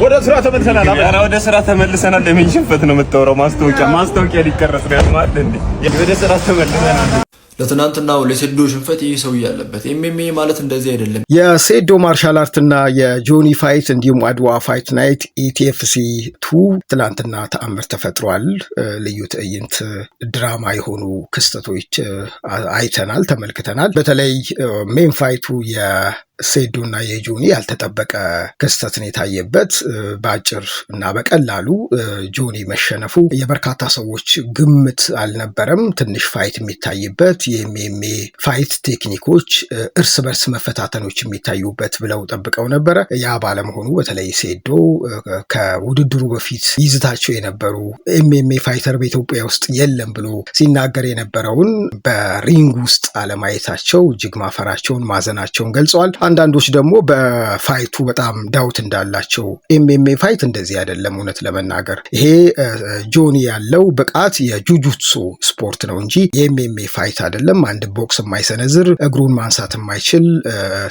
ወደ ስራ ተመልሰናል። አረ ወደ ስራ ተመልሰናል። ለምን ሽንፈት ነው የምታወራው? ማስታወቂያ ሊቀረጽ ነው ያስማል እንዴ? ወደ ስራ ተመልሰናል። ለትናንትናው ለሴዶ ሽንፈት ይህ ሰው ያለበት ኤምኤምኤ ማለት እንደዚህ አይደለም። የሴዶ ማርሻል አርትና የጆኒ ፋይት እንዲሁም አድዋ ፋይት ናይት ኢቲኤፍሲ 2 ትናንትና ተአምር ተፈጥሯል። ልዩ ትዕይንት ድራማ የሆኑ ክስተቶች አይተናል፣ ተመልክተናል። በተለይ ሜን ፋይቱ ሴዶና የጆኒ ያልተጠበቀ ክስተትን የታየበት በአጭር እና በቀላሉ ጆኒ መሸነፉ የበርካታ ሰዎች ግምት አልነበረም። ትንሽ ፋይት የሚታይበት የኤምኤምኤ ፋይት ቴክኒኮች፣ እርስ በርስ መፈታተኖች የሚታዩበት ብለው ጠብቀው ነበረ። ያ ባለመሆኑ በተለይ ሴዶ ከውድድሩ በፊት ይዝታቸው የነበሩ ኤምኤምኤ ፋይተር በኢትዮጵያ ውስጥ የለም ብሎ ሲናገር የነበረውን በሪንግ ውስጥ አለማየታቸው እጅግ ማፈራቸውን ማዘናቸውን ገልጸዋል። አንዳንዶች ደግሞ በፋይቱ በጣም ዳውት እንዳላቸው ኤምኤምኤ ፋይት እንደዚህ አይደለም። እውነት ለመናገር ይሄ ጆኒ ያለው ብቃት የጁጁትሱ ስፖርት ነው እንጂ የኤምኤምኤ ፋይት አይደለም። አንድ ቦክስ የማይሰነዝር እግሩን ማንሳት የማይችል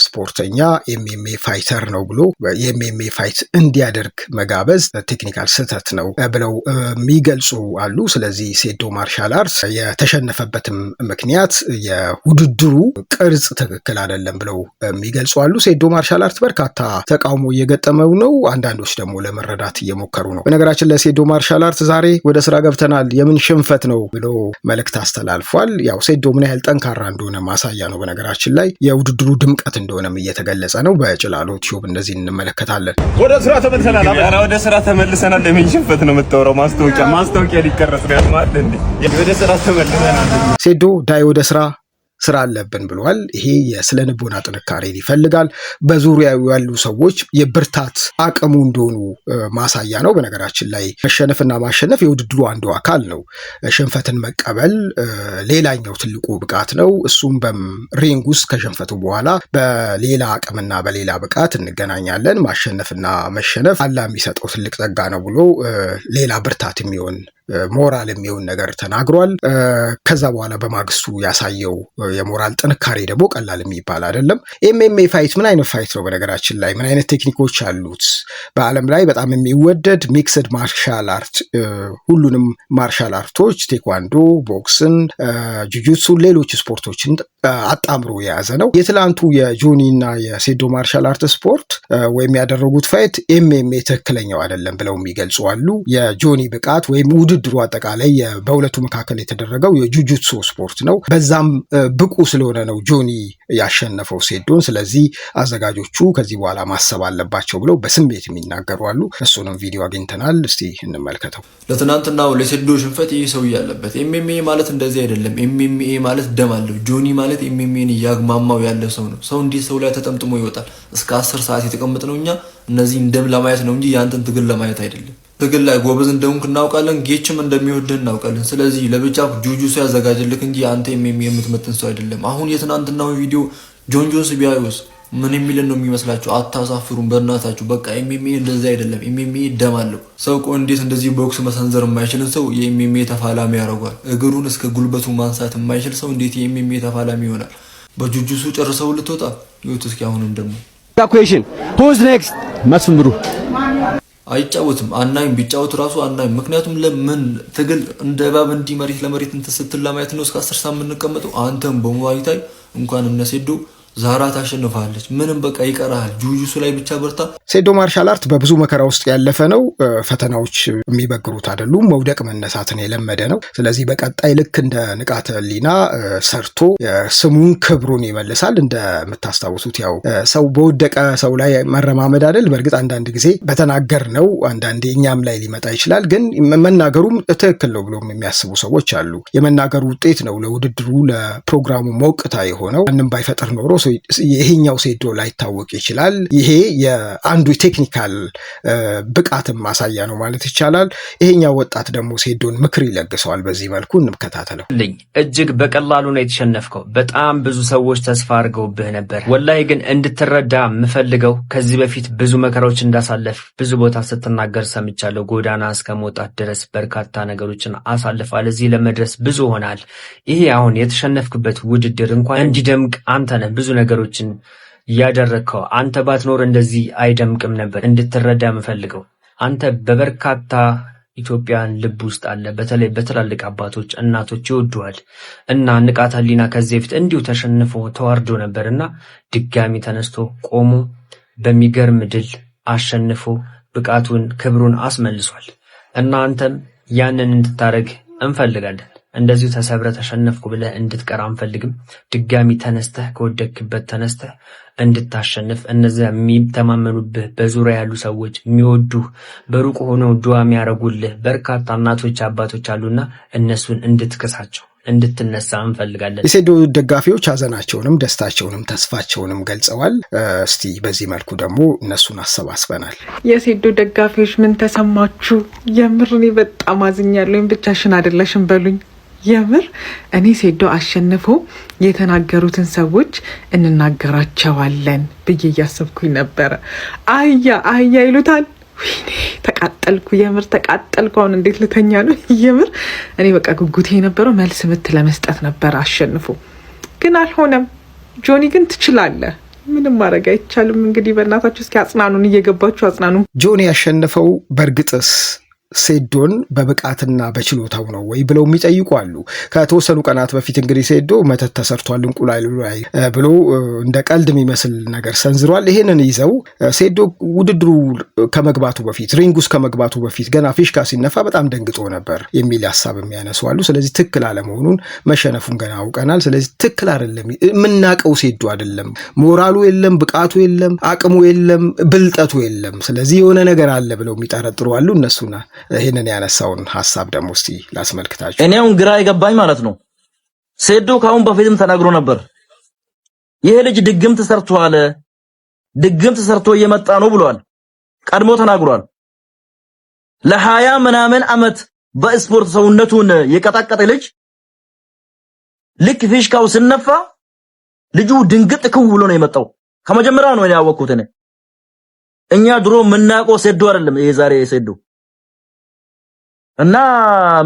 ስፖርተኛ ኤምኤምኤ ፋይተር ነው ብሎ የኤምኤምኤ ፋይት እንዲያደርግ መጋበዝ ቴክኒካል ስህተት ነው ብለው የሚገልጹ አሉ። ስለዚህ ሴዶ ማርሻል አርት የተሸነፈበትም ምክንያት የውድድሩ ቅርጽ ትክክል አይደለም ብለው የሚገልጹ አሉ። ሴዶ ማርሻል አርት በርካታ ተቃውሞ እየገጠመው ነው። አንዳንዶች ደግሞ ለመረዳት እየሞከሩ ነው። በነገራችን ለሴዶ ማርሻል አርት ዛሬ ወደ ስራ ገብተናል የምን ሽንፈት ነው ብሎ መልእክት አስተላልፏል። ያው ሴዶ ምን ያህል ጠንካራ እንደሆነ ማሳያ ነው። በነገራችን ላይ የውድድሩ ድምቀት እንደሆነም እየተገለጸ ነው። በጭላሎ ቲዩብ እንደዚህ እንመለከታለን። ወደ ስራ ተመልሰናል። አረ ወደ ስራ ተመልሰናል። ለምን ሽንፈት ነው የምታወራው? ማስታወቂያ ሊቀረጽ ነው ያስማል እንዴ? ወደ ስራ ተመልሰናል። ሴዶ ዳይ ወደ ስራ አለብን ብሏል። ይሄ የስነ ልቦና ጥንካሬን ይፈልጋል። በዙሪያው ያሉ ሰዎች የብርታት አቅሙ እንደሆኑ ማሳያ ነው። በነገራችን ላይ መሸነፍና ማሸነፍ የውድድሩ አንዱ አካል ነው። ሽንፈትን መቀበል ሌላኛው ትልቁ ብቃት ነው። እሱም በሪንግ ውስጥ ከሽንፈቱ በኋላ በሌላ አቅምና በሌላ ብቃት እንገናኛለን። ማሸነፍና መሸነፍ አላ የሚሰጠው ትልቅ ጸጋ ነው ብሎ ሌላ ብርታት የሚሆን ሞራል የሚሆን ነገር ተናግሯል። ከዛ በኋላ በማግስቱ ያሳየው የሞራል ጥንካሬ ደግሞ ቀላል የሚባል አይደለም። ኤምኤምኤ ፋይት ምን አይነት ፋይት ነው? በነገራችን ላይ ምን አይነት ቴክኒኮች አሉት? በዓለም ላይ በጣም የሚወደድ ሚክስድ ማርሻል አርት፣ ሁሉንም ማርሻል አርቶች ቴኳንዶ፣ ቦክስን፣ ጁጁትሱን፣ ሌሎች ስፖርቶችን አጣምሮ የያዘ ነው። የትላንቱ የጆኒ እና የሴዶ ማርሻል አርት ስፖርት ወይም ያደረጉት ፋይት ኤምኤምኤ ትክክለኛው አይደለም ብለው የሚገልጹ አሉ። የጆኒ ብቃት ወይም ውድድሩ አጠቃላይ በሁለቱ መካከል የተደረገው የጁጁትሱ ስፖርት ነው። በዛም ብቁ ስለሆነ ነው ጆኒ ያሸነፈው ሴዶን። ስለዚህ አዘጋጆቹ ከዚህ በኋላ ማሰብ አለባቸው ብለው በስሜት የሚናገሩ አሉ። እሱንም ቪዲዮ አግኝተናል፣ እስቲ እንመልከተው። ለትናንትናው ለሴዶ ሽንፈት ይህ ሰው ያለበት ኤምኤምኤ ማለት እንደዚህ አይደለም። ኤምኤምኤ ማለት ደም አለው። ጆኒ ማለት ኤምኤምኤን እያግማማው ያለ ሰው ነው። ሰው እንዲህ ሰው ላይ ተጠምጥሞ ይወጣል። እስከ 10 ሰዓት የተቀመጥ ነው። እኛ እነዚህን ደም ለማየት ነው እንጂ ያንተን ትግል ለማየት አይደለም። ትግል ላይ ጎበዝ እንደሆንክ እናውቃለን። ጌችም እንደሚወድህ እናውቃለን። ስለዚህ ለብቻ ጁጁትሱ ያዘጋጀልክ እንጂ አንተ ኤምኤምኤ የምትመጥን ሰው አይደለም። አሁን የትናንትናው ቪዲዮ ጆን ጆንስ ቢያዩስ ምን የሚልን ነው የሚመስላችሁ? አታሳፍሩም በእናታችሁ። በቃ ኤምኤምኤ እንደዚህ አይደለም። ኤምኤምኤ ደም አለው። ሰው እንዴት እንደዚህ ቦክስ መሰንዘር የማይችልን ሰው የኤምኤምኤ ተፋላሚ ያደርጓል? እግሩን እስከ ጉልበቱ ማንሳት የማይችል ሰው እንዴት የኤምኤምኤ ተፋላሚ ይሆናል? በጁጁትሱ ጨርሰው ልትወጣ ይወት። እስኪ አሁንም ደግሞ ኩዌሽን ሁዝ ኔክስት መስፍን ብሩ አይጫወትም። አናይም። ቢጫወት ራሱ አናይም። ምክንያቱም ለምን ትግል እንደ እባብ እንዲህ መሬት ለመሬት እንትን ስትል ለማየት ነው እስከ 10 ሰዓት የምንቀመጠው። አንተም በሙዋይታይ እንኳን እነሴዶ ዛራ ታሸንፋለች። ምንም በቃ ይቀራል። ጁጁትሱ ላይ ብቻ በርታ። ሴዶ ማርሻል አርት በብዙ መከራ ውስጥ ያለፈ ነው። ፈተናዎች የሚበግሩት አይደሉም። መውደቅ መነሳትን የለመደ ነው። ስለዚህ በቀጣይ ልክ እንደ ንቃተ ህሊና ሰርቶ ስሙን ክብሩን ይመልሳል። እንደምታስታውሱት ያው ሰው በወደቀ ሰው ላይ መረማመድ አይደል? በእርግጥ አንዳንድ ጊዜ በተናገር ነው አንዳንዴ እኛም ላይ ሊመጣ ይችላል። ግን መናገሩም ትክክል ነው ብሎም የሚያስቡ ሰዎች አሉ። የመናገሩ ውጤት ነው ለውድድሩ ለፕሮግራሙ ሞቅታ የሆነው። ምንም ባይፈጥር ኖሮ ይሄኛው ሴዶ ላይታወቅ ይችላል። ይሄ የአንዱ ቴክኒካል ብቃትን ማሳያ ነው ማለት ይቻላል። ይሄኛው ወጣት ደግሞ ሴዶን ምክር ይለግሰዋል። በዚህ መልኩ እንከታተለው። እጅግ በቀላሉ ነው የተሸነፍከው። በጣም ብዙ ሰዎች ተስፋ አድርገውብህ ነበር። ወላሂ ግን እንድትረዳ የምፈልገው ከዚህ በፊት ብዙ መከራዎች እንዳሳለፍ ብዙ ቦታ ስትናገር ሰምቻለሁ። ጎዳና እስከ መውጣት ድረስ በርካታ ነገሮችን አሳልፋል። እዚህ ለመድረስ ብዙ ሆናል። ይሄ አሁን የተሸነፍክበት ውድድር እንኳን እንዲደምቅ አንተ ነህ ብዙ ነገሮችን ያደረግከው። አንተ ባትኖር እንደዚህ አይደምቅም ነበር። እንድትረዳ የምፈልገው አንተ በበርካታ ኢትዮጵያን ልብ ውስጥ አለ። በተለይ በትላልቅ አባቶች እናቶች ይወዱሃል እና ንቃተ ህሊና ከዚህ በፊት እንዲሁ ተሸንፎ ተዋርዶ ነበርና ድጋሚ ተነስቶ ቆሞ በሚገርም ድል አሸንፎ ብቃቱን ክብሩን አስመልሷል እና አንተም ያንን እንድታረግ እንፈልጋለን። እንደዚሁ ተሰብረ ተሸነፍኩ ብለህ እንድትቀር አንፈልግም። ድጋሚ ተነስተህ ከወደክበት ተነስተህ እንድታሸንፍ እነዚያ የሚተማመኑብህ በዙሪያ ያሉ ሰዎች የሚወዱህ በሩቅ ሆነው ዱዓ የሚያረጉልህ በርካታ እናቶች አባቶች አሉና እነሱን እንድትክሳቸው እንድትነሳ እንፈልጋለን። የሴዶ ደጋፊዎች ሀዘናቸውንም ደስታቸውንም ተስፋቸውንም ገልጸዋል። እስቲ በዚህ መልኩ ደግሞ እነሱን አሰባስበናል። የሴዶ ደጋፊዎች ምን ተሰማችሁ? የምር እኔ በጣም አዝኛለሁ። ብቻሽን አይደለሽም በሉኝ። የምር እኔ ሴዶ አሸንፎ የተናገሩትን ሰዎች እንናገራቸዋለን ብዬ እያሰብኩኝ ነበረ። አህያ ይሉታል። ወይኔ ተቃጠልኩ፣ የምር ተቃጠልኩ። አሁን እንዴት ልተኛ ነው? የምር እኔ በቃ ጉጉቴ የነበረው መልስ ምት ለመስጠት ነበር። አሸንፎ ግን አልሆነም። ጆኒ ግን ትችላለህ፣ ምንም ማድረግ አይቻልም። እንግዲህ በእናታችሁ እስኪ አጽናኑን፣ እየገባችሁ አጽናኑን። ጆኒ ያሸነፈው በእርግጥስ ሴዶን በብቃትና በችሎታው ነው ወይ ብለው የሚጠይቁ አሉ። ከተወሰኑ ቀናት በፊት እንግዲህ ሴዶ መተት ተሰርቷል እንቁላሉ ላይ ብሎ እንደ ቀልድ የሚመስል ነገር ሰንዝሯል። ይሄንን ይዘው ሴዶ ውድድሩ ከመግባቱ በፊት ሪንግ ውስጥ ከመግባቱ በፊት ገና ፊሽካ ሲነፋ በጣም ደንግጦ ነበር የሚል ሀሳብ የሚያነሱ አሉ። ስለዚህ ትክክል አለመሆኑን መሸነፉን ገና አውቀናል። ስለዚህ ትክክል አይደለም፣ የምናውቀው ሴዶ አይደለም፣ ሞራሉ የለም፣ ብቃቱ የለም፣ አቅሙ የለም፣ ብልጠቱ የለም። ስለዚህ የሆነ ነገር አለ ብለው የሚጠረጥሩ አሉ። እነሱና ይህንን ያነሳውን ሀሳብ ደግሞ እስቲ ላስመልክታችሁ። እኔ አሁን ግራ የገባኝ ማለት ነው ሴዶ ካሁን በፊትም ተናግሮ ነበር። ይሄ ልጅ ድግምት ሰርቷል፣ ድግምት ሰርቶ እየመጣ ነው ብሏል። ቀድሞ ተናግሯል። ለ20 ምናምን አመት በስፖርት ሰውነቱን የቀጣቀጠ ልጅ ልክ ፊሽካው ሲነፋ ልጁ ድንግጥ ክው ብሎ ነው የመጣው። ከመጀመሪያ ነው ያወቅኩት እኔ። እኛ ድሮ የምናውቀው ሴዶ አይደለም ይሄ ዛሬ ሴዶ እና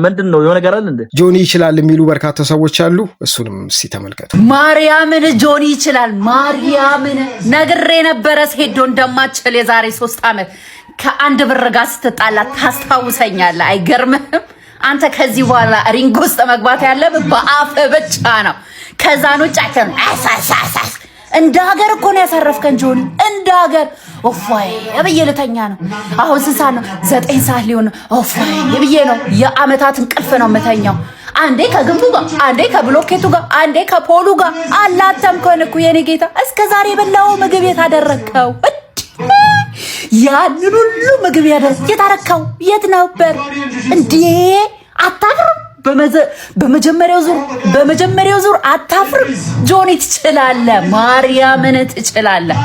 ምንድነው የሆነ ነገር አለ እንዴ? ጆኒ ይችላል የሚሉ በርካታ ሰዎች አሉ። እሱንም እስቲ ተመልከቱ። ማርያምን ጆኒ ይችላል። ማርያምን ነግሬ ነበረ ሴዶ እንደማትችል የዛሬ 3 አመት ከአንድ ብር ጋር ስትጣላ ታስታውሰኛለህ። አይገርምህም? አንተ ከዚህ በኋላ ሪንግ ውስጥ መግባት ያለብህ በአፍ ብቻ ነው። ከዛን ውጭ አሳሳሳስ እንደ ሀገር እኮ ነው ያሳረፍከን ጆኒ፣ እንደ ሀገር ኦፋይ ብዬ ልተኛ ነው። አሁን ስንት ሰዓት ነው? 9 ሰዓት ሊሆን ነው። ኦፋይ ብዬ ነው የአመታት እንቅልፍ ነው የምተኛው። አንዴ ከግንቡ ጋር፣ አንዴ ከብሎኬቱ ጋር፣ አንዴ ከፖሉ ጋር አላተምከን እኮ የኔ ጌታ። እስከ ዛሬ የበላው ምግብ የታደረከው ያንን ሁሉ ምግብ የታረከው የት ነበር እንዴ? አታፍርም? በመጀመሪያው ዙር አታፍርም? ጆኒ ትችላለህ፣ ማርያምን ትችላለህ።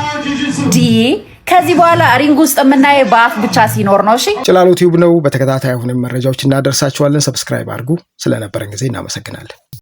ከዚህ በኋላ ሪንግ ውስጥ የምናየው በአፍ ብቻ ሲኖር ነው። እሺ ጭላሎ ቲዩብ ነው። በተከታታይ አሁንም መረጃዎች እናደርሳችኋለን። ሰብስክራይብ አድርጉ። ስለነበረን ጊዜ እናመሰግናለን።